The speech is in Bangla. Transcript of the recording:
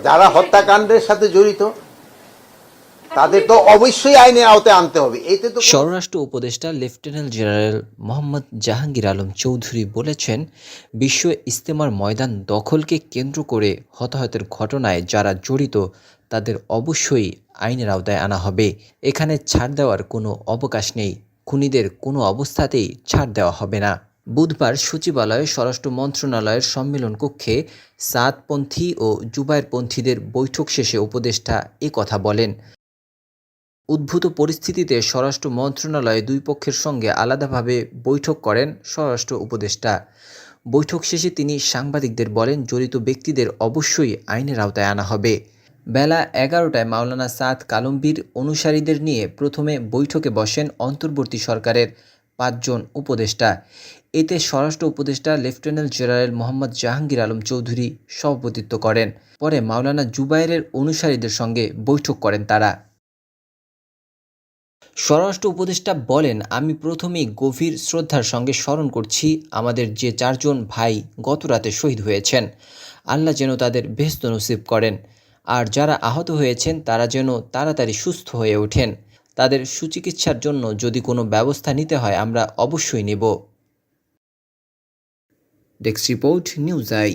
যারা হত্যাকাণ্ডের সাথে জড়িত তাদের তো অবশ্যই আইনের আওতায় আনতে হবে। এতে তো স্বরাষ্ট্র উপদেষ্টা লেফটেন্যান্ট জেনারেল মোহাম্মদ জাহাঙ্গীর আলম চৌধুরী বলেছেন, বিশ্ব ইজতেমার ময়দান দখলকে কেন্দ্র করে হতাহতের ঘটনায় যারা জড়িত তাদের অবশ্যই আইনের আওতায় আনা হবে। এখানে ছাড় দেওয়ার কোনো অবকাশ নেই। খুনিদের কোনো অবস্থাতেই ছাড় দেওয়া হবে না। বুধবার সচিবালয়ে স্বরাষ্ট্র মন্ত্রণালয়ের সম্মেলন কক্ষে সাদপন্থী ও জুবায়েরপন্থীদের বৈঠক শেষে উপদেষ্টা কথা বলেন। উদ্ভূত পরিস্থিতিতে স্বরাষ্ট্র মন্ত্রণালয়ে দুই পক্ষের সঙ্গে আলাদাভাবে বৈঠক করেন স্বরাষ্ট্র উপদেষ্টা। বৈঠক শেষে তিনি সাংবাদিকদের বলেন, জড়িত ব্যক্তিদের অবশ্যই আইনের আওতায় আনা হবে। বেলা 11টায় মাওলানা সাদ কালম্বির অনুসারীদের নিয়ে প্রথমে বৈঠকে বসেন অন্তর্বর্তী সরকারের 5 জন উপদেষ্টা। এতে স্বরাষ্ট্র উপদেষ্টা লেফটেন্যান্ট জেনারেল মোহাম্মদ জাহাঙ্গীর আলম চৌধুরী সভাপতিত্ব করেন। পরে মাওলানা জুবায়েরের অনুসারীদের সঙ্গে বৈঠক করেন তারা। স্বরাষ্ট্র উপদেষ্টা বলেন, আমি প্রথমেই গভীর শ্রদ্ধার সঙ্গে স্মরণ করছি আমাদের যে 4 জন ভাই গতরাতে শহীদ হয়েছেন। আল্লাহ যেন তাদের বেহেশত নসিব করেন, আর যারা আহত হয়েছেন তারা যেন তাড়াতাড়ি সুস্থ হয়ে ওঠেন। তাদের সুচিকিৎসার জন্য যদি কোনো ব্যবস্থা নিতে হয় আমরা অবশ্যই নেব। Desk report, news I.